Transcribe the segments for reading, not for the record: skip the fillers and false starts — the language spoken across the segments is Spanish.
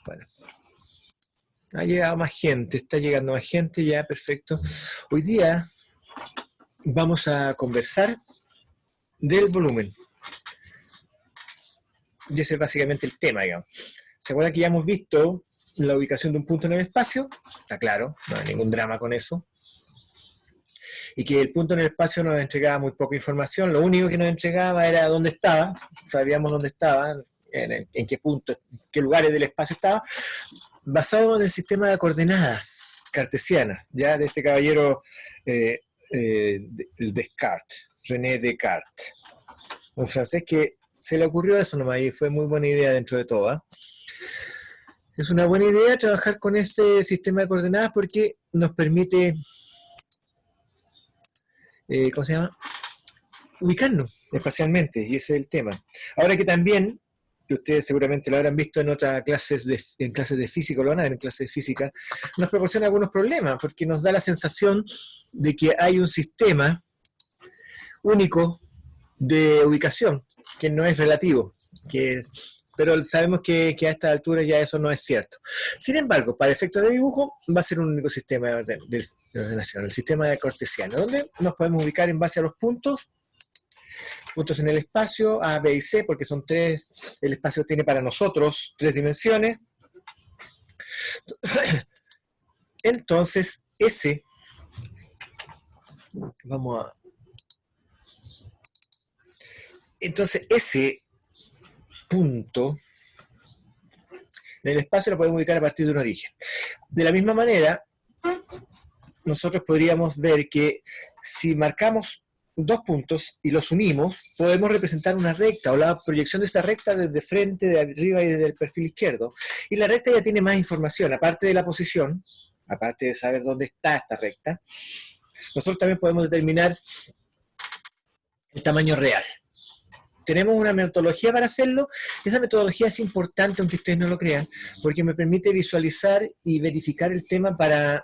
Bueno, ha llegado más gente, está llegando más gente, ya, perfecto. Hoy día vamos a conversar del volumen. Y ese es básicamente el tema, digamos. ¿Se acuerdan que ya hemos visto la ubicación de un punto en el espacio? Está claro, no hay ningún drama con eso. Y que el punto en el espacio nos entregaba muy poca información, lo único que nos entregaba era dónde estaba, sabíamos dónde estaba, en qué punto, en qué lugares del espacio estaba, basado en el sistema de coordenadas cartesianas, ya de este caballero Descartes, René Descartes, un francés que se le ocurrió eso nomás y fue muy buena idea dentro de todo. ¿Eh? Es una buena idea trabajar con este sistema de coordenadas porque nos permite, ¿cómo se llama? Ubicarnos espacialmente, y ese es el tema. Ahora que también, que ustedes seguramente lo habrán visto en otras clases en clases de física, lo van a ver en clases de física, nos proporciona algunos problemas, porque nos da la sensación de que hay un sistema único de ubicación, que no es relativo, pero sabemos que a esta altura ya eso no es cierto. Sin embargo, para efectos de dibujo, va a ser un único sistema de ordenación, el sistema de cartesiano, donde nos podemos ubicar en base a los puntos en el espacio, A, B y C, porque son tres, el espacio tiene para nosotros 3 dimensiones. Entonces, ese, entonces ese punto en el espacio lo podemos ubicar a partir de un origen. De la misma manera, nosotros podríamos ver que si marcamos 2 puntos y los unimos, podemos representar una recta o la proyección de esa recta desde frente, de arriba y desde el perfil izquierdo. Y la recta ya tiene más información, aparte de la posición, aparte de saber dónde está esta recta, nosotros también podemos determinar el tamaño real. Tenemos una metodología para hacerlo. Esa metodología es importante, aunque ustedes no lo crean, porque me permite visualizar y verificar el tema para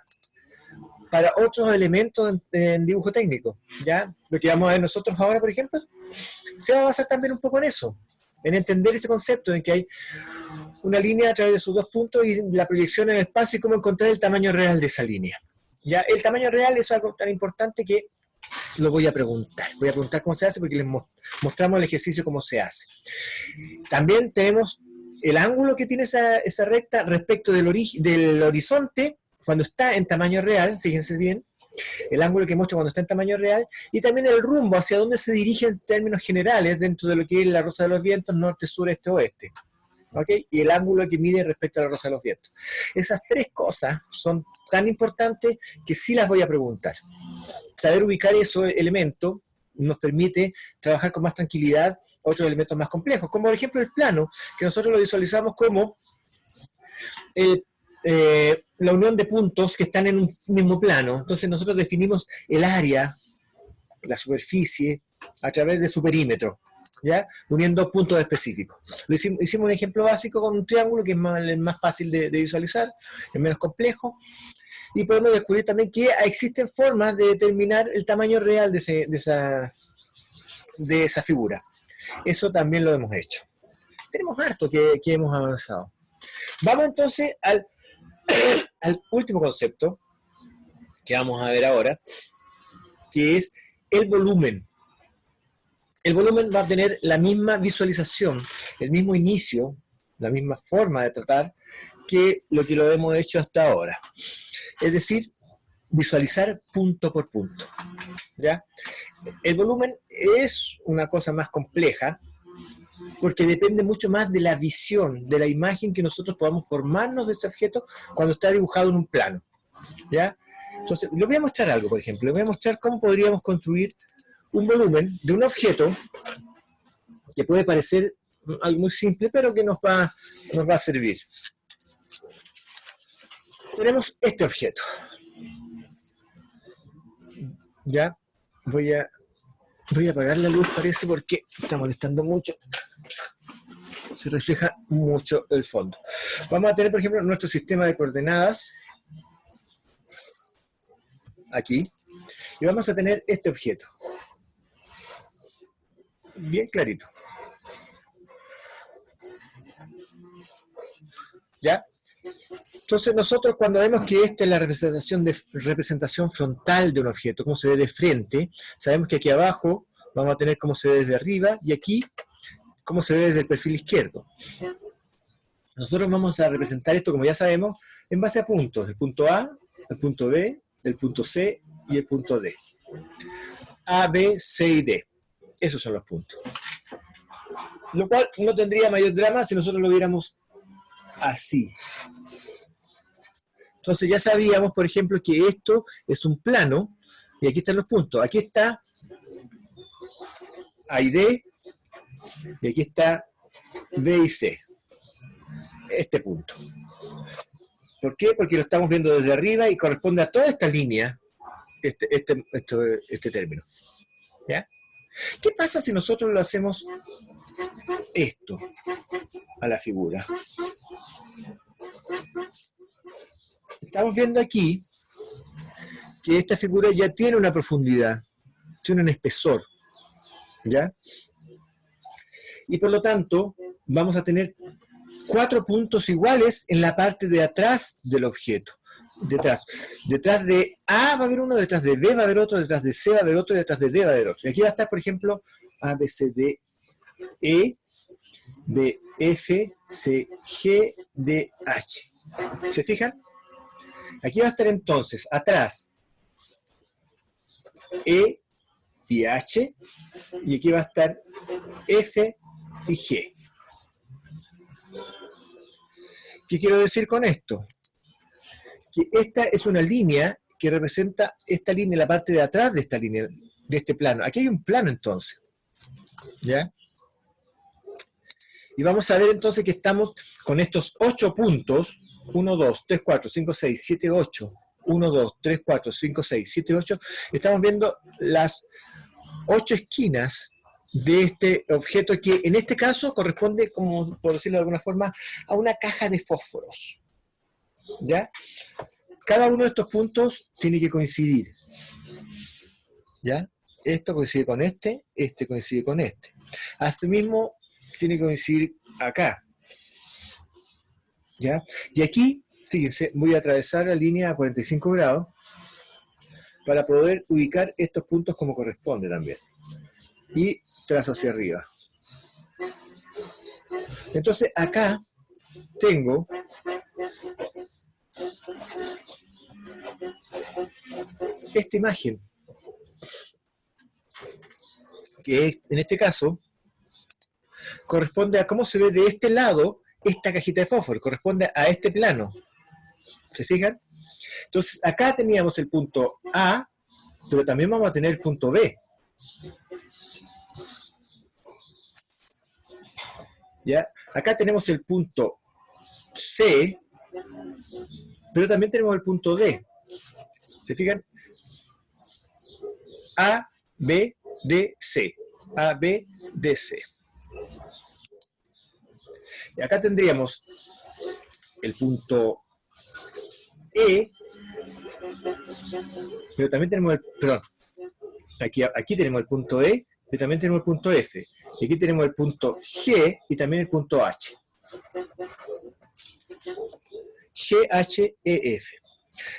otros elementos en dibujo técnico. ¿Ya? Lo que vamos a ver nosotros ahora, por ejemplo, se va a basar también un poco en eso, en entender ese concepto, en que hay una línea a través de sus 2 puntos y la proyección en el espacio y cómo encontrar el tamaño real de esa línea. ¿Ya? El tamaño real es algo tan importante que lo voy a preguntar. Voy a preguntar cómo se hace porque les mostramos el ejercicio cómo se hace. También tenemos el ángulo que tiene esa recta respecto del horizonte cuando está en tamaño real, fíjense bien, el ángulo que muestra cuando está en tamaño real, y también el rumbo hacia dónde se dirige en términos generales dentro de lo que es la rosa de los vientos, norte, sur, este, oeste. ¿Okay? Y el ángulo que mide respecto a la rosa de los vientos. Esas 3 cosas son tan importantes que sí las voy a preguntar. Saber ubicar esos elementos nos permite trabajar con más tranquilidad otros elementos más complejos, como por ejemplo el plano, que nosotros lo visualizamos como la unión de puntos que están en un mismo plano. Entonces nosotros definimos el área, la superficie, a través de su perímetro, ¿ya? Uniendo puntos específicos. Hicimos un ejemplo básico con un triángulo, que es más fácil de visualizar, es menos complejo, y podemos descubrir también que existen formas de determinar el tamaño real de esa figura. Eso también lo hemos hecho. Tenemos harto que hemos avanzado. Vamos entonces al último concepto que vamos a ver ahora, que es el volumen. El volumen va a tener la misma visualización, el mismo inicio, la misma forma de tratar que lo hemos hecho hasta ahora. Es decir, visualizar punto por punto. ¿Ya? El volumen es una cosa más compleja porque depende mucho más de la visión, de la imagen que nosotros podamos formarnos de este objeto cuando está dibujado en un plano. ¿Ya? Entonces, les voy a mostrar algo, por ejemplo. Les voy a mostrar cómo podríamos construir un volumen de un objeto que puede parecer algo muy simple, pero que nos va a servir. Tenemos este objeto. ¿Ya? Voy a apagar la luz, parece, porque está molestando mucho. Se refleja mucho el fondo. Vamos a tener, por ejemplo, nuestro sistema de coordenadas aquí, y vamos a tener este objeto. Bien clarito. ¿Ya? Entonces nosotros cuando vemos que esta es la representación frontal de un objeto, cómo se ve de frente, sabemos que aquí abajo vamos a tener cómo se ve desde arriba y aquí cómo se ve desde el perfil izquierdo. Nosotros vamos a representar esto, como ya sabemos, en base a puntos. El punto A, el punto B, el punto C y el punto D. A, B, C y D. Esos son los puntos. Lo cual no tendría mayor drama si nosotros lo viéramos así. Entonces ya sabíamos, por ejemplo, que esto es un plano, y aquí están los puntos. Aquí está A y D, y aquí está B y C. Este punto. ¿Por qué? Porque lo estamos viendo desde arriba y corresponde a toda esta línea, este término. ¿Ya? ¿Qué pasa si nosotros lo hacemos esto a la figura? Estamos viendo aquí que esta figura ya tiene una profundidad, tiene un espesor, ¿ya? Y por lo tanto, vamos a tener 4 puntos iguales en la parte de atrás del objeto. Detrás de A va a haber uno, detrás de B va a haber otro, detrás de C va a haber otro, y detrás de D va a haber otro. Y aquí va a estar, por ejemplo, A, B, C, D, E, B, F, C, G, D, H. ¿Se fijan? Aquí va a estar entonces, atrás, E y H, y aquí va a estar F y G. ¿Qué quiero decir con esto? Que esta es una línea que representa esta línea, la parte de atrás de esta línea, de este plano. Aquí hay un plano entonces, ¿ya? Y vamos a ver entonces que estamos con estos 8 puntos, 1, 2, 3, 4, 5, 6, 7, 8, 1, 2, 3, 4, 5, 6, 7, 8, estamos viendo las 8 esquinas de este objeto que en este caso corresponde, como por decirlo de alguna forma, a una caja de fósforos. ¿Ya? Cada uno de estos puntos tiene que coincidir. ¿Ya? Esto coincide con este coincide con este. Asimismo, tiene que coincidir acá. ¿Ya? Y aquí, fíjense, voy a atravesar la línea a 45 grados para poder ubicar estos puntos como corresponde también. Y trazo hacia arriba. Entonces acá tengo esta imagen, que en este caso corresponde a cómo se ve de este lado esta cajita de fósforo, corresponde a este plano. ¿Se fijan? Entonces acá teníamos el punto A, pero también vamos a tener el punto B. ¿Ya? Acá tenemos el punto C, pero también tenemos el punto D. ¿Se fijan? A, B, D, C. A, B, D, C. Y acá tendríamos el punto E, pero también tenemos el, perdón, aquí tenemos el punto E, pero también tenemos el punto F. Y aquí tenemos el punto G y también el punto H. G, H, E, F.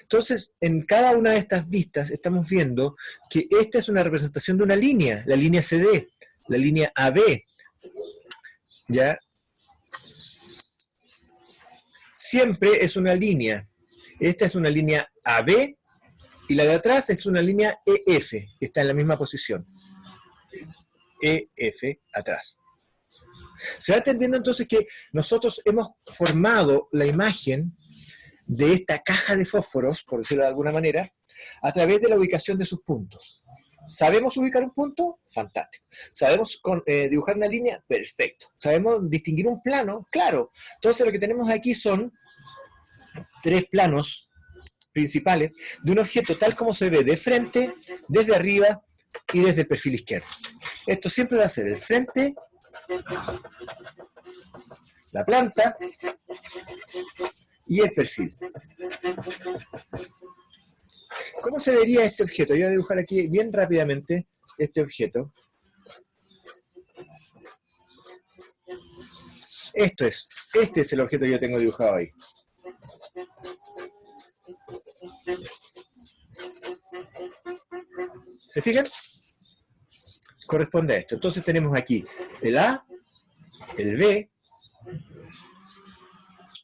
Entonces, en cada una de estas vistas estamos viendo que esta es una representación de una línea, la línea CD, la línea AB. ¿Ya? Siempre es una línea. Esta es una línea AB y la de atrás es una línea EF, que está en la misma posición. EF atrás. Se va entendiendo entonces que nosotros hemos formado la imagen de esta caja de fósforos, por decirlo de alguna manera, a través de la ubicación de sus puntos. ¿Sabemos ubicar un punto? Fantástico. ¿Sabemos dibujar una línea? Perfecto. ¿Sabemos distinguir un plano? Claro. Entonces lo que tenemos aquí son 3 planos principales de un objeto tal como se ve de frente, desde arriba y desde el perfil izquierdo. Esto siempre va a ser el frente, la planta y el perfil. ¿Cómo se vería este objeto? Yo voy a dibujar aquí bien rápidamente este objeto. Este es el objeto que yo tengo dibujado ahí. ¿Se fijan? Corresponde a esto. Entonces tenemos aquí el A, el B,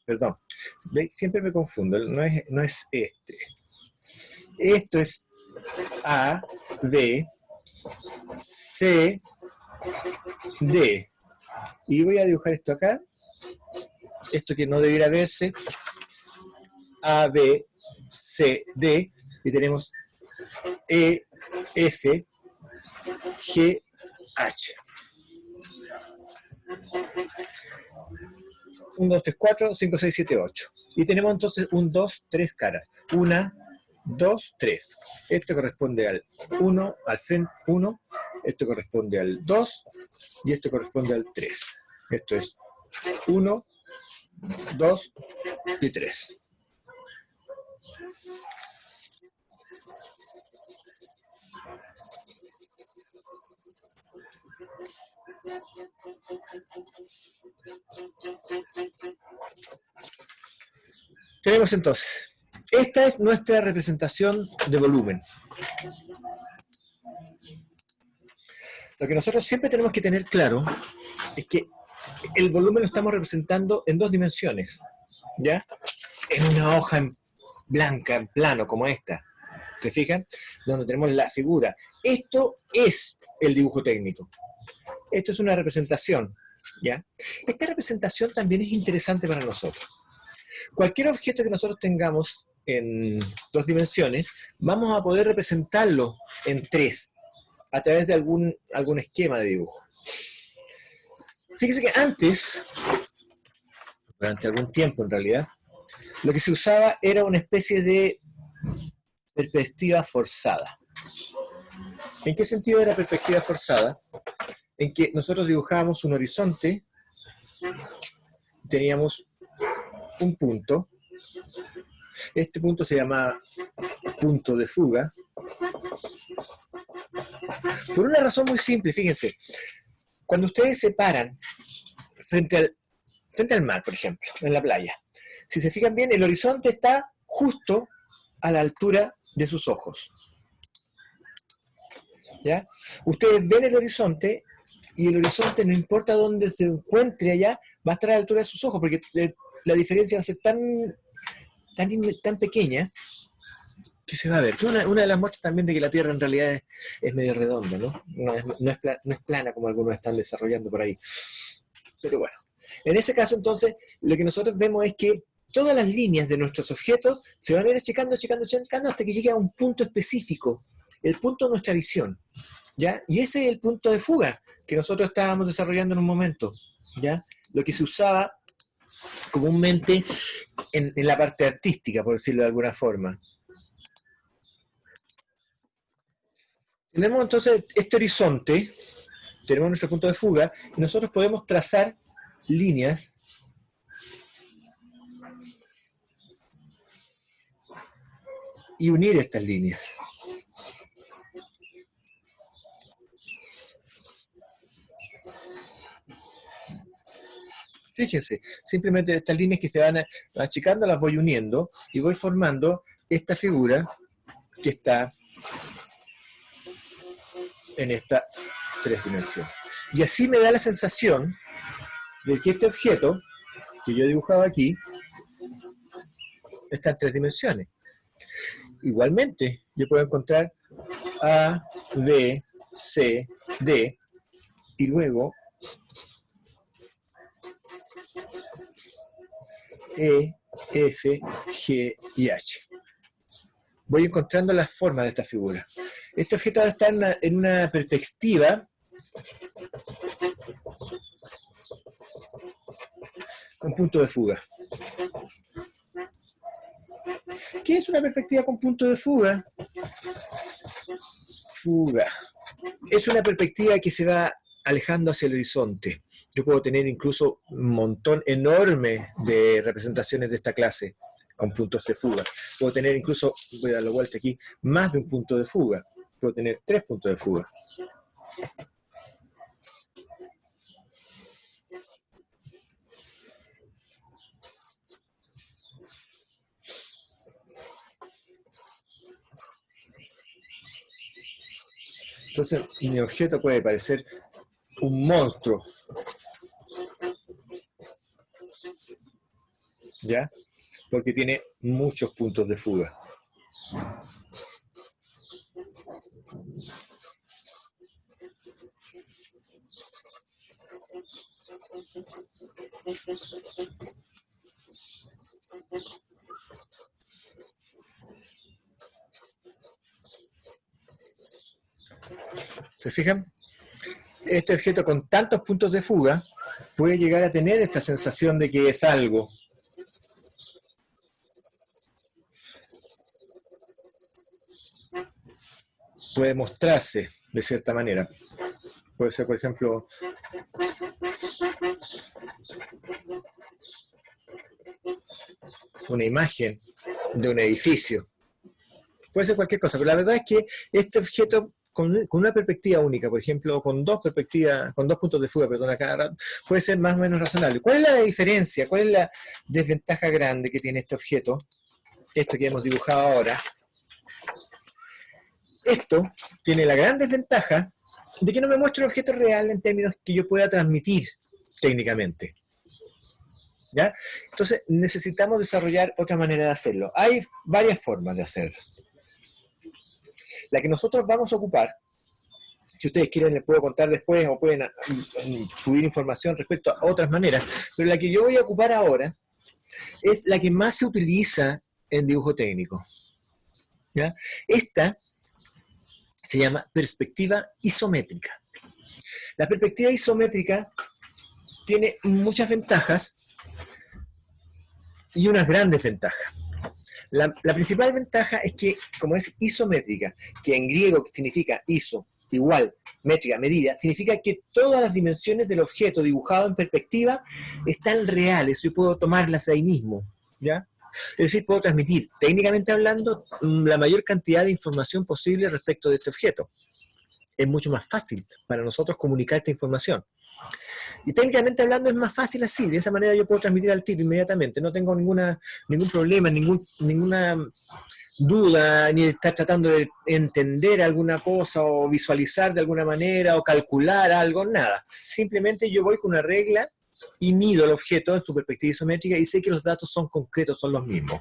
perdón, siempre me confundo, no es este. Esto es A, B, C, D. Y voy a dibujar esto acá. Esto que no debiera verse. A, B, C, D. Y tenemos E, F, G, H. 1, 2, 3, 4, 5, 6, 7, 8. Y tenemos entonces un 2, 3 caras. 1, 2, 3. Esto corresponde al 1, al frente 1. Esto corresponde al 2. Y esto corresponde al 3. Esto es 1, 2 y 3. Tenemos entonces, esta es nuestra representación de volumen. Lo que nosotros siempre tenemos que tener claro es que el volumen lo estamos representando en dos dimensiones, ¿ya? En una hoja en blanca, en plano, como esta, ¿se fijan? Donde tenemos la figura. Esto es el dibujo técnico. Esto es una representación, ¿ya? Esta representación también es interesante para nosotros. Cualquier objeto que nosotros tengamos en dos dimensiones, vamos a poder representarlo en tres, a través de algún esquema de dibujo. Fíjense que antes, durante algún tiempo en realidad, lo que se usaba era una especie de perspectiva forzada. ¿En qué sentido era perspectiva forzada? En que nosotros dibujábamos un horizonte, teníamos un punto, este punto se llama punto de fuga, por una razón muy simple. Fíjense, cuando ustedes se paran frente al mar, por ejemplo, en la playa, si se fijan bien, el horizonte está justo a la altura de sus ojos, ¿ya? Ustedes ven el horizonte y el horizonte, no importa dónde se encuentre allá, va a estar a la altura de sus ojos, porque la diferencia va a ser tan pequeña que se va a ver. Una de las muestras también de que la Tierra en realidad es medio redonda, ¿no? No es plana como algunos están desarrollando por ahí. Pero bueno, en ese caso entonces, lo que nosotros vemos es que todas las líneas de nuestros objetos se van a ir achicando hasta que llegue a un punto específico, el punto de nuestra visión, ¿ya? Y ese es el punto de fuga que nosotros estábamos desarrollando en un momento, ¿ya? Lo que se usaba comúnmente en la parte artística, por decirlo de alguna forma. Tenemos entonces este horizonte, tenemos nuestro punto de fuga, y nosotros podemos trazar líneas y unir estas líneas. Fíjense, simplemente estas líneas que se van achicando las voy uniendo y voy formando esta figura que está en estas tres dimensiones. Y así me da la sensación de que este objeto que yo he dibujado aquí está en tres dimensiones. Igualmente, yo puedo encontrar A, B, C, D, y luego E, F, G y H. Voy encontrando las formas de esta figura. Este objeto ahora está en una perspectiva con punto de fuga. ¿Qué es una perspectiva con punto de fuga? Fuga. Es una perspectiva que se va alejando hacia el horizonte. Yo puedo tener incluso un montón enorme de representaciones de esta clase con puntos de fuga. Puedo tener incluso, voy a dar la vuelta aquí, más de un punto de fuga. Puedo tener 3 puntos de fuga. Entonces, mi objeto puede parecer un monstruo, ¿ya? Porque tiene muchos puntos de fuga. ¿Se fijan? Este objeto con tantos puntos de fuga puede llegar a tener esta sensación de que es algo. Puede mostrarse de cierta manera. Puede ser, por ejemplo, una imagen de un edificio. Puede ser cualquier cosa, pero la verdad es que este objeto con una perspectiva única, por ejemplo, con dos puntos de fuga, perdón, acá, puede ser más o menos razonable. ¿Cuál es la diferencia? ¿Cuál es la desventaja grande que tiene este objeto? Esto que hemos dibujado ahora. Esto tiene la gran desventaja de que no me muestra un objeto real en términos que yo pueda transmitir técnicamente. ¿Ya? Entonces necesitamos desarrollar otra manera de hacerlo. Hay varias formas de hacerlo. La que nosotros vamos a ocupar, si ustedes quieren les puedo contar después o pueden subir información respecto a otras maneras, pero la que yo voy a ocupar ahora es la que más se utiliza en dibujo técnico. ¿Ya? Esta se llama perspectiva isométrica. La perspectiva isométrica tiene muchas ventajas y unas grandes ventajas. La principal ventaja es que, como es isométrica, que en griego significa iso, igual, métrica, medida, significa que todas las dimensiones del objeto dibujado en perspectiva están reales, yo puedo tomarlas ahí mismo, ¿ya? Es decir, puedo transmitir, técnicamente hablando, la mayor cantidad de información posible respecto de este objeto. Es mucho más fácil para nosotros comunicar esta información. Y técnicamente hablando es más fácil así, de esa manera yo puedo transmitir al tiro inmediatamente, no tengo ningún problema, ninguna duda, ni estar tratando de entender alguna cosa o visualizar de alguna manera o calcular algo, nada. Simplemente yo voy con una regla y mido el objeto en su perspectiva isométrica y sé que los datos son concretos, son los mismos.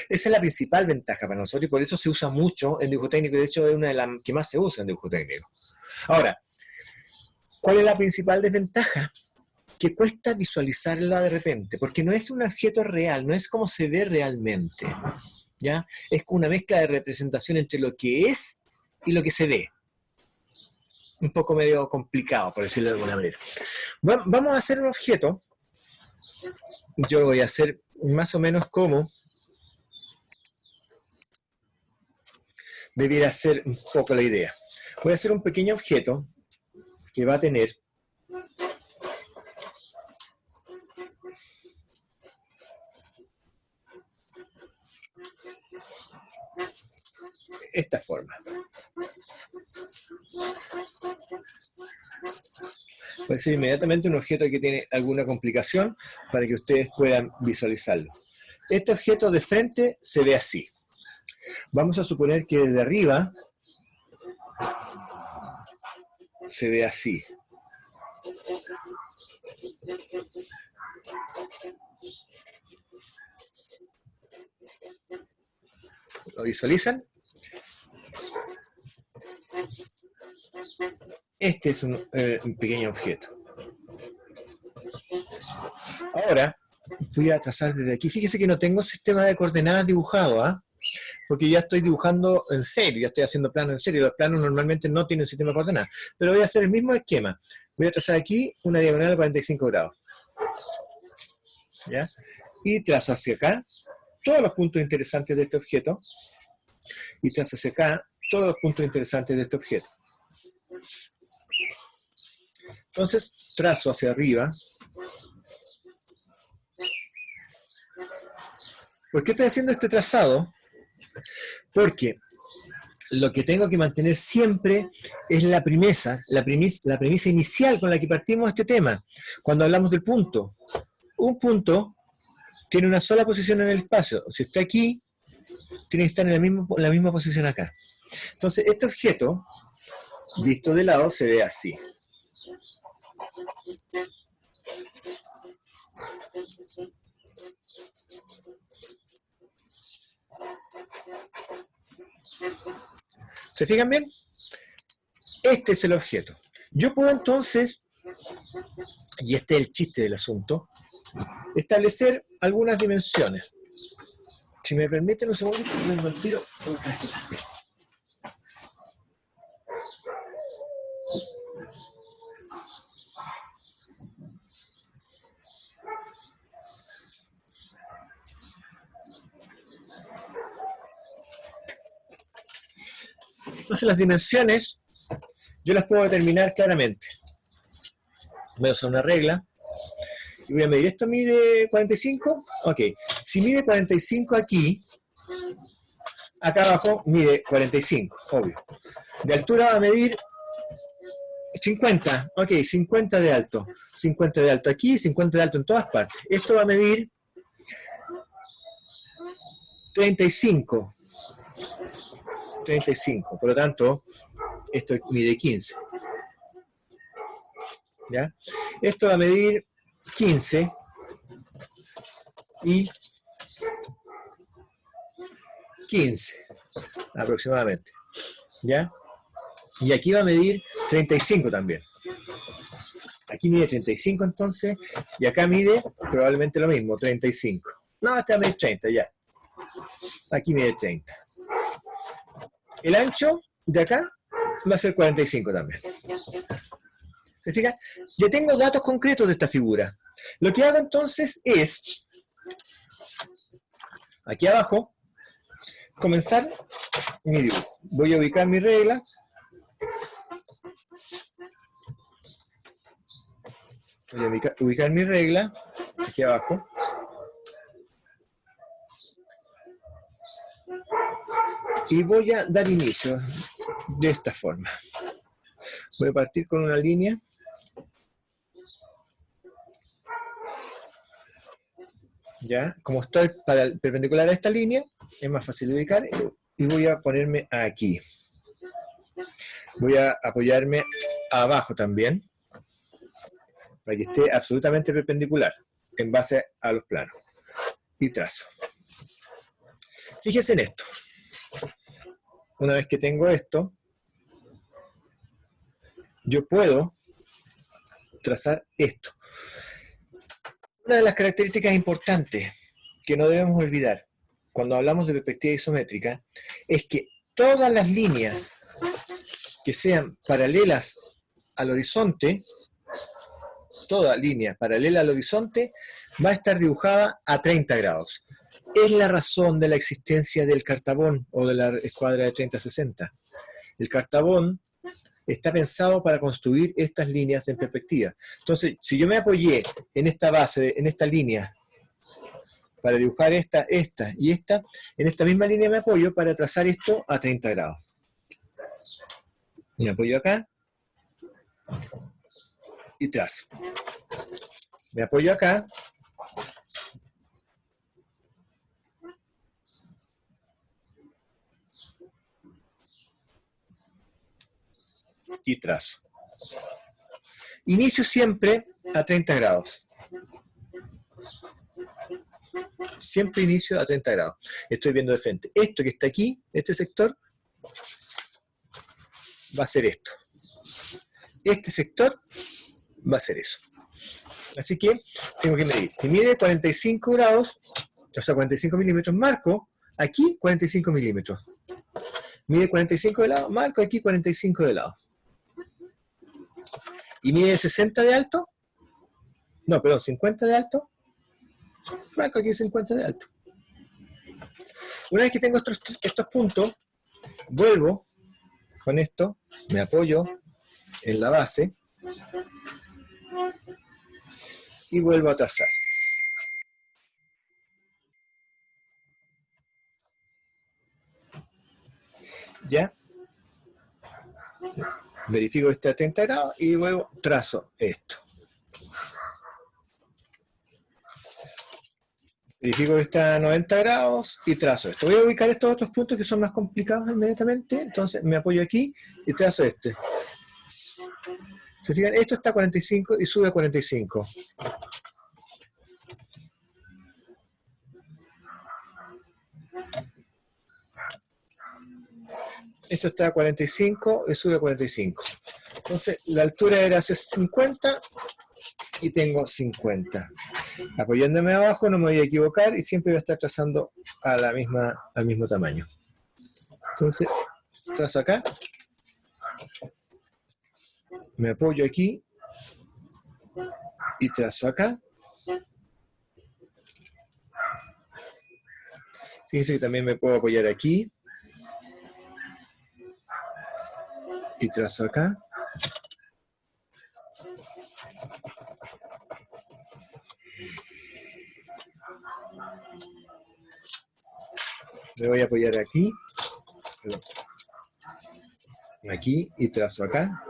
Esa es la principal ventaja para nosotros y por eso se usa mucho en dibujo técnico, de hecho es una de las que más se usa en dibujo técnico. Ahora, ¿cuál es la principal desventaja? Que cuesta visualizarla de repente, porque no es un objeto real, no es como se ve realmente, ¿ya? Es una mezcla de representación entre lo que es y lo que se ve. Un poco medio complicado, por decirlo de alguna manera. Bueno, vamos a hacer un objeto. Yo lo voy a hacer más o menos como debiera ser un poco la idea. Voy a hacer un pequeño objeto que va a tener esta forma. Puede ser inmediatamente un objeto que tiene alguna complicación para que ustedes puedan visualizarlo. Este objeto de frente se ve así. Vamos a suponer que desde arriba se ve así. ¿Lo visualizan? Este es un pequeño objeto. Ahora voy a trazar desde aquí. Fíjese que no tengo sistema de coordenadas dibujado, ¿ah? Porque ya estoy dibujando en serio, ya estoy haciendo planos en serio. Los planos normalmente no tienen sistema de coordenadas. Pero voy a hacer el mismo esquema. Voy a trazar aquí una diagonal de 45 grados. ¿Ya? Y trazo hacia acá todos los puntos interesantes de este objeto. Y trazo hacia acá todos los puntos interesantes de este objeto. Entonces, trazo hacia arriba. ¿Por qué estoy haciendo este trazado? Porque lo que tengo que mantener siempre es la premisa inicial con la que partimos este tema. Cuando hablamos del punto. Un punto tiene una sola posición en el espacio. Si está aquí, tiene que estar en la misma posición acá. Entonces, este objeto visto de lado se ve así. ¿Se fijan bien? Este es el objeto. Yo puedo entonces, y este es el chiste del asunto, establecer algunas dimensiones. Si me permiten un segundo, vengo al tiro. Entonces las dimensiones yo las puedo determinar claramente. Voy a usar una regla y voy a medir. ¿Esto mide 45? Ok. Si mide 45 aquí, acá abajo mide 45, obvio. De altura va a medir 50. Ok, 50 de alto. 50 de alto aquí, 50 de alto en todas partes. Esto va a medir 35. 35. Por lo tanto, esto mide 15. ¿Ya? Esto va a medir 15 y 15 aproximadamente. ¿Ya? Y aquí va a medir 35 también. Aquí mide 35 entonces, y acá mide probablemente lo mismo, 35. No, este va a medir 30 ya. Aquí mide 30. El ancho de acá va a ser 45 también. ¿Se fijan? Ya tengo datos concretos de esta figura. Lo que hago entonces es, aquí abajo, comenzar mi dibujo. Voy a ubicar mi regla. Voy a ubicar mi regla, aquí abajo. Y voy a dar inicio de esta forma. Voy a partir con una línea. ¿Ya? Como estoy perpendicular a esta línea, es más fácil de ubicar y voy a ponerme aquí. Voy a apoyarme abajo también, para que esté absolutamente perpendicular en base a los planos. Y trazo. Fíjense en esto. Una vez que tengo esto, yo puedo trazar esto. Una de las características importantes que no debemos olvidar cuando hablamos de perspectiva isométrica es que todas las líneas que sean paralelas al horizonte, toda línea paralela al horizonte va a estar dibujada a 30 grados. Es la razón de la existencia del cartabón o de la escuadra de 30-60. El cartabón está pensado para construir estas líneas en perspectiva. Entonces, si yo me apoyé en esta base, en esta línea, para dibujar esta y esta, en esta misma línea me apoyo para trazar esto a 30 grados. Me apoyo acá y trazo. Me apoyo acá y trazo. Inicio siempre a 30 grados. Siempre inicio a 30 grados. Estoy viendo de frente. Esto que está aquí, este sector, va a ser esto. Este sector va a ser eso. Así que tengo que medir. Si mide 45 grados, o sea, 45 milímetros, marco aquí 45 milímetros. Mide 45 de lado, marco aquí 45 de lado. Y mide 60 de alto, no, perdón, 50 de alto, marco aquí 50 de alto. Una vez que tengo estos puntos, vuelvo con esto, me apoyo en la base y vuelvo a trazar. ¿Ya? Verifico este a 30 grados y luego trazo esto. Verifico que está a 90 grados y trazo esto. Voy a ubicar estos otros puntos que son más complicados inmediatamente. Entonces me apoyo aquí y trazo este. ¿Se fijan? Esto está a 45 y sube a 45. Esto está a 45 y sube a 45. Entonces la altura era 50 y tengo 50. Apoyándome abajo no me voy a equivocar y siempre voy a estar trazando a la al mismo tamaño. Entonces trazo acá, me apoyo aquí y trazo acá. Fíjense que también me puedo apoyar aquí y trazo acá. Me voy a apoyar aquí, aquí y trazo acá.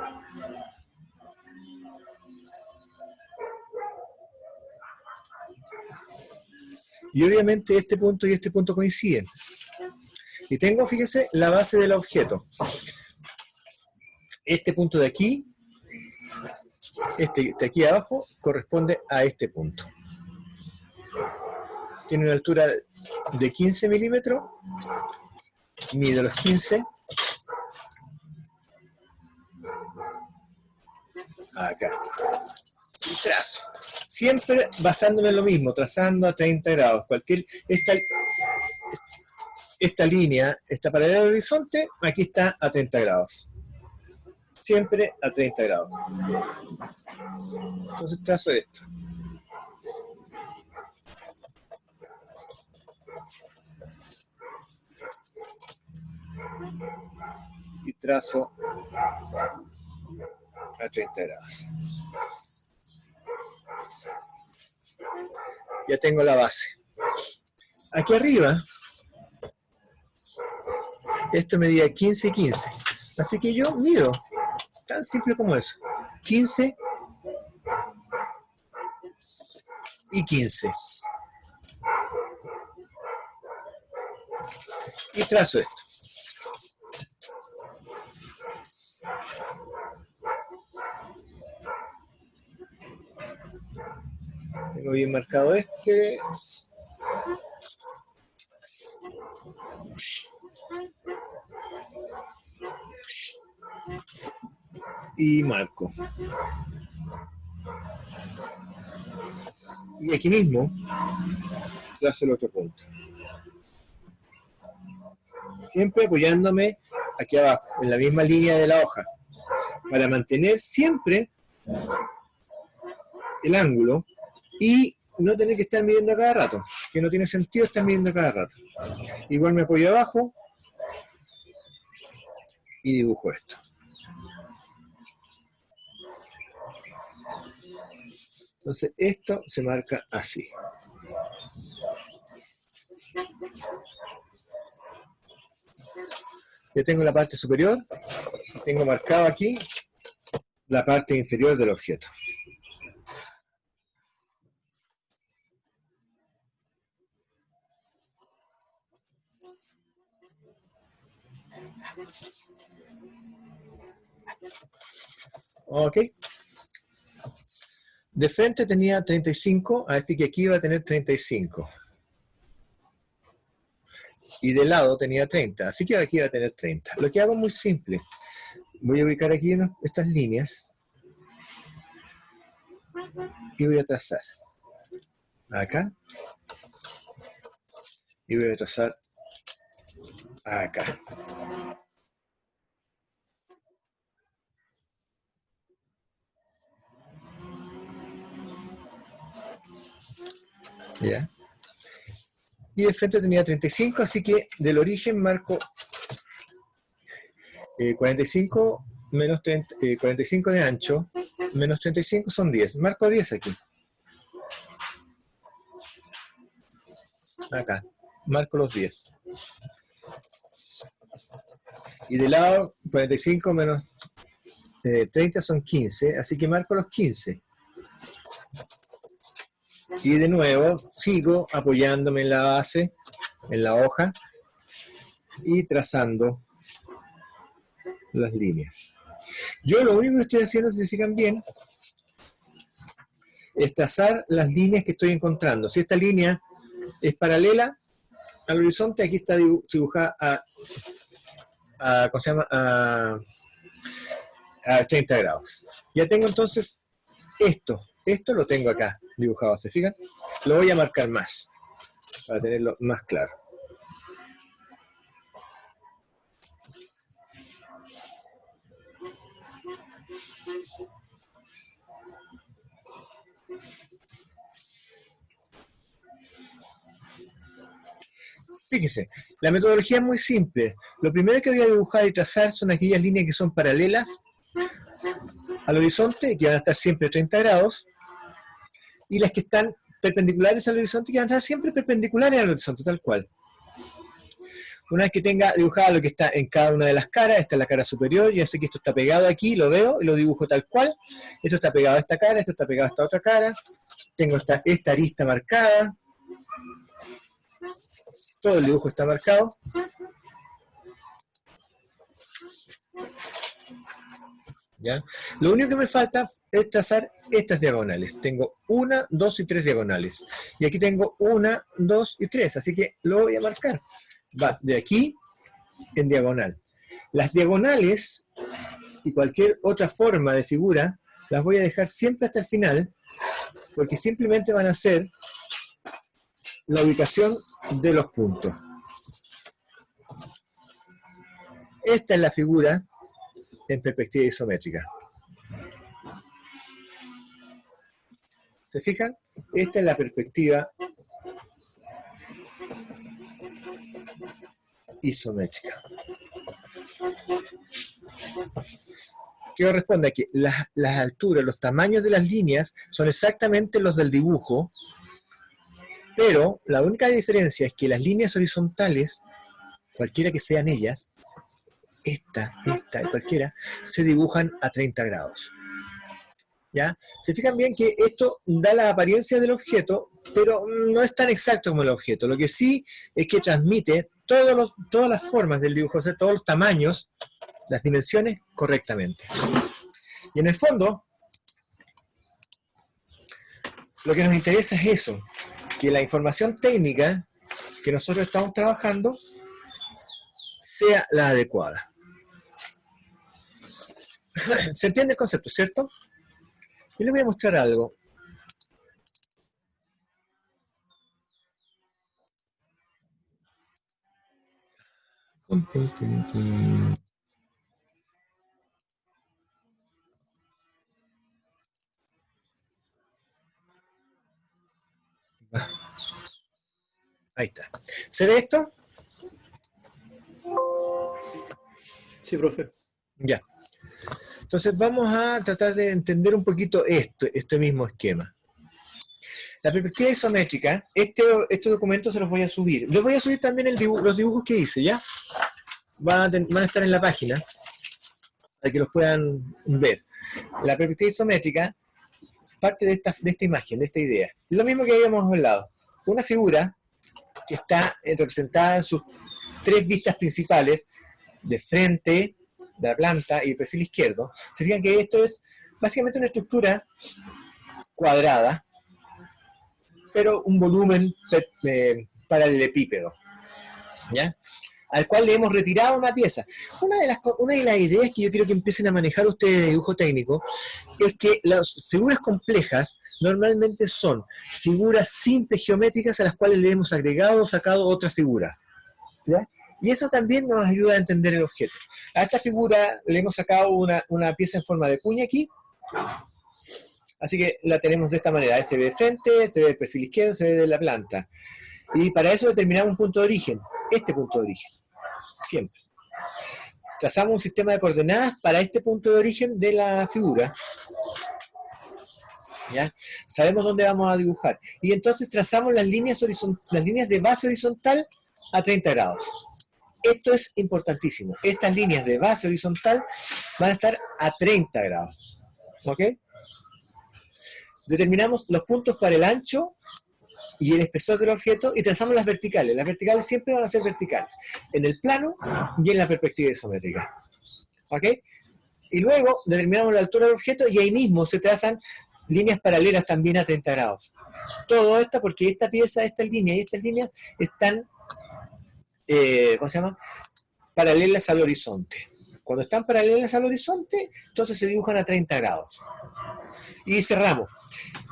Y obviamente este punto y este punto coinciden. Y tengo, fíjense, la base del objeto. Este punto de aquí, este de aquí abajo, corresponde a este punto. Tiene una altura de 15 milímetros. Mido los 15. Acá. Y trazo. Siempre basándome en lo mismo, trazando a 30 grados. Esta línea, esta paralela al horizonte, aquí está a 30 grados. Siempre a 30 grados. Entonces trazo esto. Y trazo a 30 grados. Ya tengo la base. Aquí arriba, esto medía 15 y 15. Así que yo mido, tan simple como eso. 15 y 15. Y trazo esto. Tengo bien marcado este. Y marco. Y aquí mismo trazo el otro punto. Siempre apoyándome aquí abajo, en la misma línea de la hoja, para mantener siempre el ángulo y no tener que estar midiendo a cada rato, que no tiene sentido estar midiendo a cada rato. Igual me apoyo abajo y dibujo esto. Entonces esto se marca así. Ya tengo la parte superior, tengo marcado aquí la parte inferior del objeto. Ok. De frente tenía 35, así que aquí iba a tener 35. Y de lado tenía 30, así que aquí iba a tener 30. Lo que hago es muy simple. Voy a ubicar aquí estas líneas y voy a trazar acá y voy a trazar acá. ¿Ya? Y de frente tenía 35, así que del origen marco 45 menos 30, 45 de ancho menos 35 son 10. Marco 10 aquí. Acá. Marco los 10. Y de lado 45 menos 30 son 15, así que marco los 15. Y de nuevo sigo apoyándome en la base, en la hoja, y trazando las líneas. Yo lo único que estoy haciendo, si se fijan bien, es trazar las líneas que estoy encontrando. Si esta línea es paralela al horizonte, aquí está dibujada ¿cómo se llama? A 30 grados. Ya tengo entonces esto lo tengo acá dibujado, ¿se fijan? Lo voy a marcar más, para tenerlo más claro. Fíjense, la metodología es muy simple. Lo primero que voy a dibujar y trazar son aquellas líneas que son paralelas al horizonte, que van a estar siempre a 30 grados, y las que están perpendiculares al horizonte, que van a estar siempre perpendiculares al horizonte, tal cual. Una vez que tenga dibujado lo que está en cada una de las caras, esta es la cara superior, ya sé que esto está pegado aquí, lo veo y lo dibujo tal cual. Esto está pegado a esta cara, esto está pegado a esta otra cara. Tengo esta arista marcada. Todo el dibujo está marcado. ¿Ya? Lo único que me falta es trazar estas diagonales. Tengo 1, 2 y 3 diagonales. Y aquí tengo 1, 2 y 3, así que lo voy a marcar. Va de aquí en diagonal. Las diagonales y cualquier otra forma de figura las voy a dejar siempre hasta el final, porque simplemente van a ser la ubicación de los puntos. Esta es la figura en perspectiva isométrica. ¿Se fijan? Esta es la perspectiva isométrica. ¿Qué corresponde aquí? Las alturas, los tamaños de las líneas son exactamente los del dibujo, pero la única diferencia es que las líneas horizontales, cualquiera que sean ellas, esta y cualquiera, se dibujan a 30 grados. ¿Ya? Se fijan bien que esto da la apariencia del objeto, pero no es tan exacto como el objeto. Lo que sí es que transmite todas las formas del dibujo, o sea, todos los tamaños, las dimensiones correctamente. Y en el fondo, lo que nos interesa es eso, que la información técnica que nosotros estamos trabajando sea la adecuada. ¿Se entiende el concepto, cierto? Yo les voy a mostrar algo. Ahí está. ¿Se ve esto? Sí, profe. Ya. Entonces vamos a tratar de entender un poquito este mismo esquema. La perspectiva isométrica, este documento se los voy a subir. Les voy a subir también los dibujos que hice, ¿ya? Van a estar en la página para que los puedan ver. La perspectiva isométrica parte de esta imagen, de esta idea. Es lo mismo que habíamos hablado. Una figura que está representada en sus 3 vistas principales, de frente, de la planta y el perfil izquierdo. Se fijan que esto es básicamente una estructura cuadrada, pero un volumen paralelepípedo, ¿ya? Al cual le hemos retirado una pieza. Una de las ideas que yo quiero que empiecen a manejar ustedes de dibujo técnico es que las figuras complejas normalmente son figuras simples geométricas a las cuales le hemos agregado o sacado otras figuras, ¿ya? Y eso también nos ayuda a entender el objeto. A esta figura le hemos sacado una pieza en forma de cuña aquí, así que la tenemos de esta manera. Se ve de frente, se ve del perfil izquierdo, se ve de la planta. Y para eso determinamos un punto de origen, este punto de origen, siempre. Trazamos un sistema de coordenadas para este punto de origen de la figura. ¿Ya? Sabemos dónde vamos a dibujar. Y entonces trazamos las líneas de base horizontal a 30 grados. Esto es importantísimo. Estas líneas de base horizontal van a estar a 30 grados. ¿Ok? Determinamos los puntos para el ancho y el espesor del objeto y trazamos las verticales. Las verticales siempre van a ser verticales, en el plano y en la perspectiva isométrica. ¿Ok? Y luego determinamos la altura del objeto y ahí mismo se trazan líneas paralelas también a 30 grados. Todo esto porque esta pieza, esta línea y estas líneas están, ¿cómo se llama? Paralelas al horizonte. Cuando están paralelas al horizonte, entonces se dibujan a 30 grados. Y cerramos.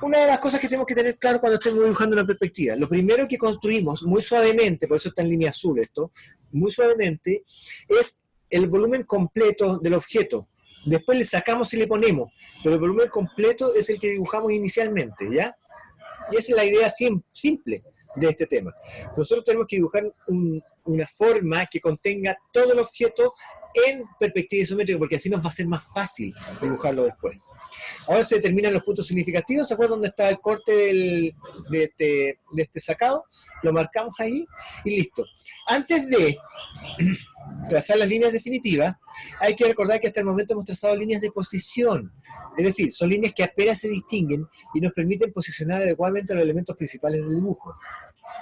Una de las cosas que tenemos que tener claro cuando estemos dibujando una perspectiva, lo primero que construimos muy suavemente, por eso está en línea azul esto, muy suavemente, es el volumen completo del objeto. Después le sacamos y le ponemos, pero el volumen completo es el que dibujamos inicialmente, ¿ya? Y esa es la idea simple de este tema. Nosotros tenemos que dibujar una forma que contenga todo el objeto en perspectiva isométrica, porque así nos va a ser más fácil dibujarlo después. Ahora se determinan los puntos significativos. ¿Se acuerdan dónde está el corte de este sacado? Lo marcamos ahí y listo. Antes de trazar las líneas definitivas, hay que recordar que hasta el momento hemos trazado líneas de posición. Es decir, son líneas que apenas se distinguen y nos permiten posicionar adecuadamente los elementos principales del dibujo.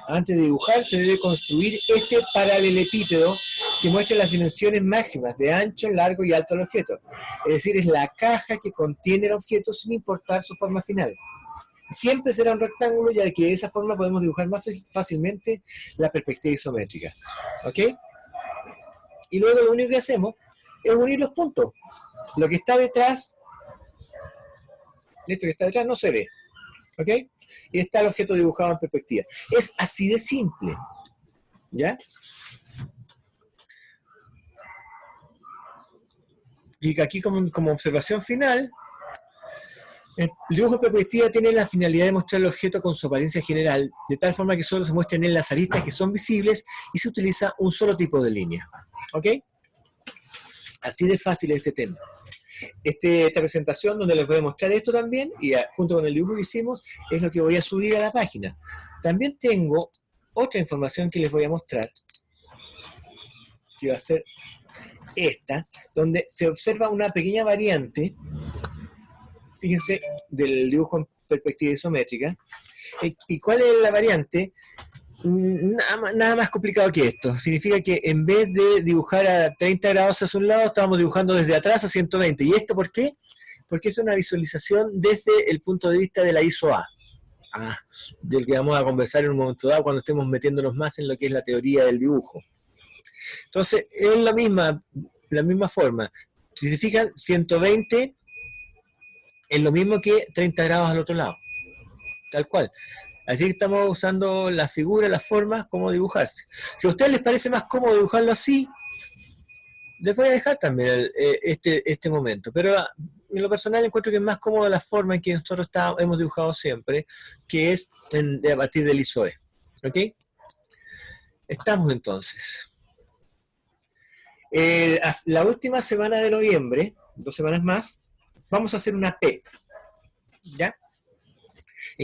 Antes de dibujar se debe construir este paralelepípedo que muestra las dimensiones máximas de ancho, largo y alto del objeto. Es decir, es la caja que contiene el objeto sin importar su forma final. Siempre será un rectángulo, ya que de esa forma podemos dibujar más fácilmente la perspectiva isométrica. ¿Ok? Y luego lo único que hacemos es unir los puntos. Lo que está detrás, esto que está detrás no se ve. ¿Ok? Y está el objeto dibujado en perspectiva. Es así de simple. ¿Ya? Y aquí como observación final, el dibujo en perspectiva tiene la finalidad de mostrar el objeto con su apariencia general, de tal forma que solo se muestren en las aristas que son visibles y se utiliza un solo tipo de línea. ¿Ok? Así de fácil es este tema. Esta presentación donde les voy a mostrar esto también, y junto con el dibujo que hicimos, es lo que voy a subir a la página. También tengo otra información que les voy a mostrar, que va a ser esta, donde se observa una pequeña variante, fíjense, del dibujo en perspectiva isométrica. ¿Y cuál es la variante? Nada más complicado que esto. Significa que en vez de dibujar a 30 grados hacia un lado, estamos dibujando desde atrás a 120. ¿Y esto por qué? Porque es una visualización desde el punto de vista de la ISO-A. Del que vamos a conversar en un momento dado cuando estemos metiéndonos más en lo que es la teoría del dibujo. Entonces, es la misma forma. Si se fijan, 120 es lo mismo que 30 grados al otro lado. Tal cual. Así que estamos usando la figura, las formas, cómo dibujarse. Si a ustedes les parece más cómodo dibujarlo así, les voy a dejar también este momento. Pero en lo personal encuentro que es más cómodo la forma en que nosotros hemos dibujado siempre, que es a partir del ISOE. ¿Ok? Estamos entonces. La última semana de noviembre, 2 semanas más, vamos a hacer una P. ¿Ya?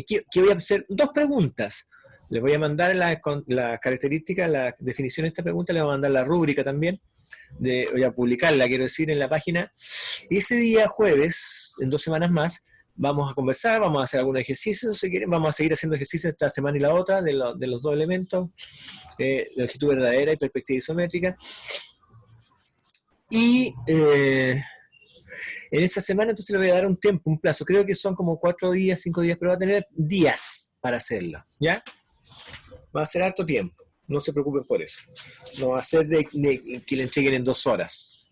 Que voy a hacer 2 preguntas. Les voy a mandar la característica, la definición de esta pregunta, les voy a mandar la rúbrica también, voy a publicarla, quiero decir, en la página. Y ese día jueves, en 2 semanas más, vamos a conversar, vamos a hacer algún ejercicio, si quieren, vamos a seguir haciendo ejercicios esta semana y la otra, de los 2 elementos, longitud verdadera y perspectiva isométrica. Y en esa semana entonces le voy a dar un tiempo, un plazo, creo que son como 4 días, 5 días, pero va a tener días para hacerlo, ¿ya? Va a ser harto tiempo, no se preocupen por eso. No va a ser de que le entreguen en 2 horas.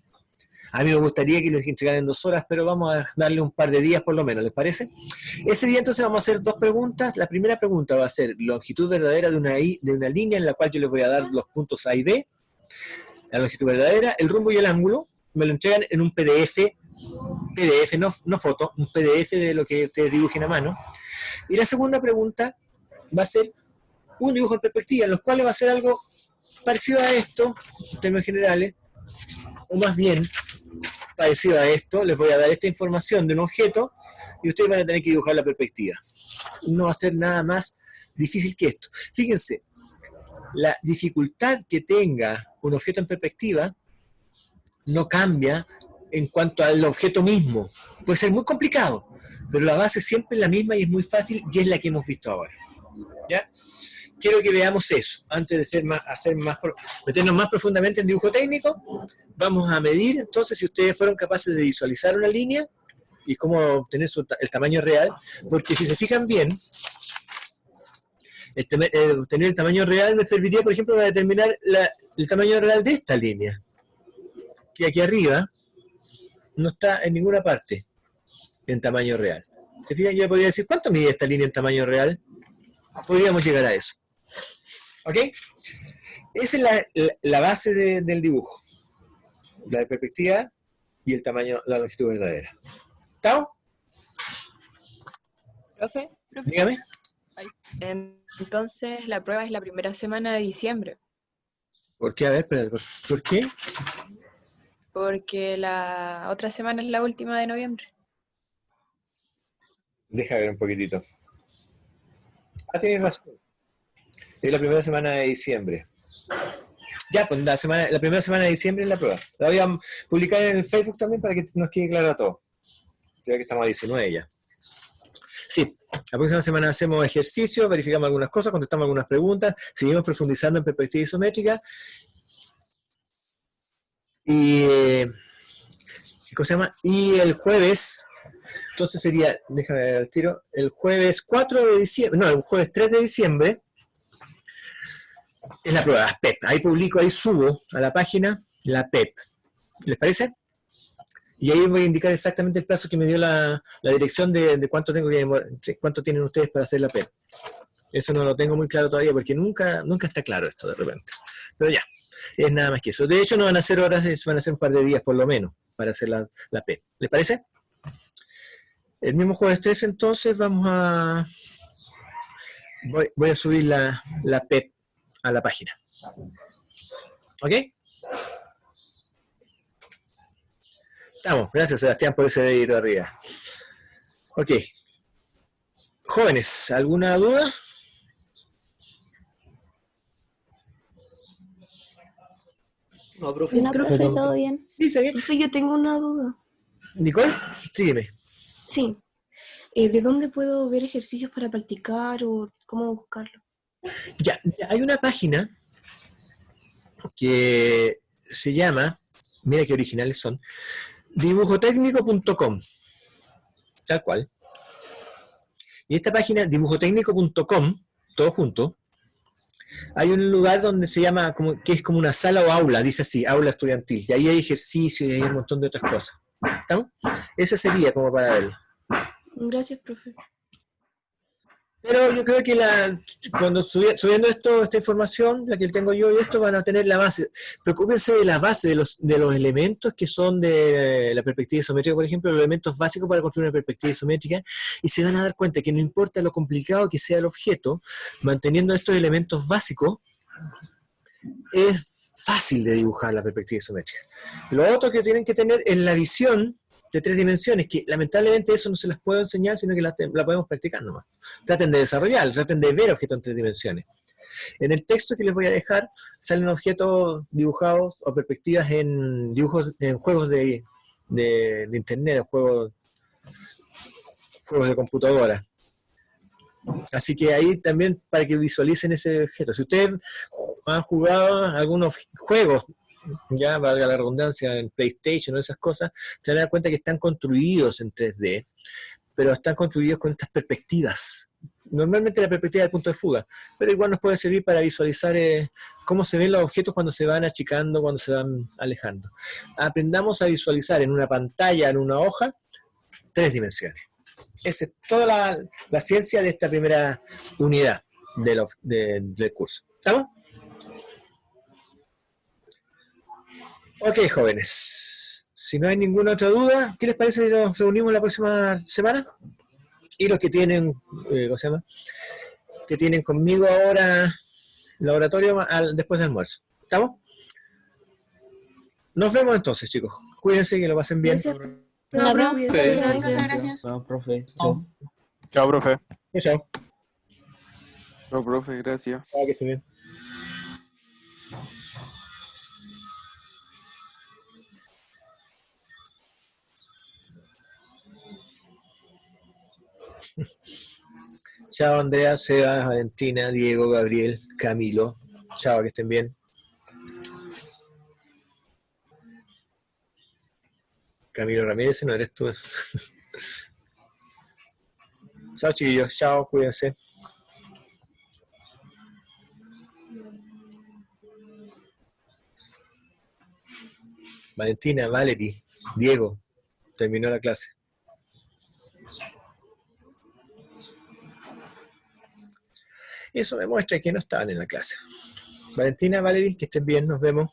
A mí me gustaría que lo entregaran en 2 horas, pero vamos a darle un par de días por lo menos, ¿les parece? Ese día entonces vamos a hacer 2 preguntas. La primera pregunta va a ser longitud verdadera de una línea en la cual yo les voy a dar los puntos A y B, la longitud verdadera, el rumbo y el ángulo. Me lo entregan en un PDF, no foto, un PDF de lo que ustedes dibujen a mano. Y la segunda pregunta va a ser un dibujo en perspectiva, en los cuales va a ser algo parecido a esto, en términos generales, o más bien parecido a esto. Les voy a dar esta información de un objeto y ustedes van a tener que dibujar la perspectiva. No va a ser nada más difícil que esto. Fíjense, la dificultad que tenga un objeto en perspectiva no cambia en cuanto al objeto mismo. Puede ser muy complicado, pero la base siempre es la misma y es muy fácil, y es la que hemos visto ahora. ¿Ya? Quiero que veamos eso. Antes de meternos más profundamente en dibujo técnico, vamos a medir entonces si ustedes fueron capaces de visualizar una línea y cómo obtener el tamaño real, porque si se fijan bien, obtener el tamaño real me serviría, por ejemplo, para determinar el tamaño real de esta línea, que aquí arriba no está en ninguna parte en tamaño real. ¿Se fijan? Yo podría decir, ¿cuánto mide esta línea en tamaño real? Podríamos llegar a eso. ¿Ok? Esa es la base del dibujo. La de perspectiva y el tamaño, la longitud verdadera. ¿Estamos? Profe, Dígame. entonces la prueba es la primera semana de diciembre, ¿Por qué? A ver, espera, ¿por qué? porque la otra semana es la última de noviembre. Deja ver un poquitito. Ah, tienes razón. Es la primera semana de diciembre. Ya, pues la primera semana de diciembre es la prueba. La voy a publicar en el Facebook también para que nos quede claro a todos. Creo que estamos a 19 ya. Sí, la próxima semana hacemos ejercicios, verificamos algunas cosas, contestamos algunas preguntas, seguimos profundizando en perspectiva isométrica. Y, ¿cómo se llama? Y el jueves, entonces sería, déjame ver el tiro, el jueves 4 de diciembre, no, el jueves 3 de diciembre, es la prueba, las PEP. Ahí publico, ahí subo a la página la PEP. ¿Les parece? Y ahí voy a indicar exactamente el plazo que me dio la dirección de cuánto tengo cuánto tienen ustedes para hacer la PEP. Eso no lo tengo muy claro todavía porque nunca está claro esto de repente. Pero ya, es nada más que eso. De hecho, no van a ser horas, van a ser un par de días por lo menos para hacer la PEP. ¿Les parece? El mismo jueves 13 entonces voy a subir la PEP a la página. ¿Ok? Estamos. Gracias, Sebastián, por ese dedito arriba. Ok. Jóvenes, ¿alguna duda? No, profe. No, profe, todo bien. Dice bien. Profe, yo tengo una duda. Nicole, sígueme. Sí. ¿De dónde puedo ver ejercicios para practicar o cómo buscarlo? Ya, hay una página que se llama, mira qué originales son, dibujotecnico.com, tal cual. Y esta página, dibujotecnico.com, todo junto, hay un lugar donde se llama, que es como una sala o aula, dice así, aula estudiantil, y ahí hay ejercicio y hay un montón de otras cosas. ¿Estamos? Ese sería como para verlo. Gracias, profe. Pero yo creo que cuando subiendo esta información, la que tengo yo y esto, van a tener la base. Preocúpense de la base, de los elementos que son de la perspectiva isométrica, por ejemplo, los elementos básicos para construir una perspectiva isométrica, y se van a dar cuenta que no importa lo complicado que sea el objeto, manteniendo estos elementos básicos, es fácil de dibujar la perspectiva isométrica. Lo otro que tienen que tener es la visión de 3 dimensiones, que lamentablemente eso no se las puedo enseñar, sino que la podemos practicar nomás. Traten de desarrollar, traten de ver objetos en 3 dimensiones. En el texto que les voy a dejar salen objetos dibujados o perspectivas en juegos de internet, juegos de computadora. Así que ahí también para que visualicen ese objeto. Si ustedes han jugado algunos juegos, ya valga la redundancia, en PlayStation o esas cosas, se van a dar cuenta que están construidos en 3D, pero están construidos con estas perspectivas. Normalmente la perspectiva del punto de fuga, pero igual nos puede servir para visualizar cómo se ven los objetos cuando se van achicando, cuando se van alejando. Aprendamos a visualizar en una pantalla, en una hoja, 3 dimensiones. Esa es toda la ciencia de esta primera unidad del curso. ¿Estamos? Ok, jóvenes. Si no hay ninguna otra duda, ¿qué les parece si nos reunimos la próxima semana? Y los que tienen, ¿cómo se llama? Que tienen conmigo ahora laboratorio después del almuerzo. ¿Estamos? Nos vemos entonces, chicos. Cuídense, que lo pasen bien. Gracias, La profe. profe, Cuídese. gracias. Bueno, profe. Chao. Chao, profe. Chao. Chao, profe, gracias. Chao, que estén bien. Chao, Andrea, Sebas, Valentina, Diego, Gabriel, Camilo. Chao, que estén bien. Camilo Ramírez, no eres tú. Chao, chiquillos. Chao, cuídense. Valentina, Valerie, Diego, terminó la clase. Eso me muestra que no estaban en la clase. Valentina, Valerie, que estén bien, nos vemos.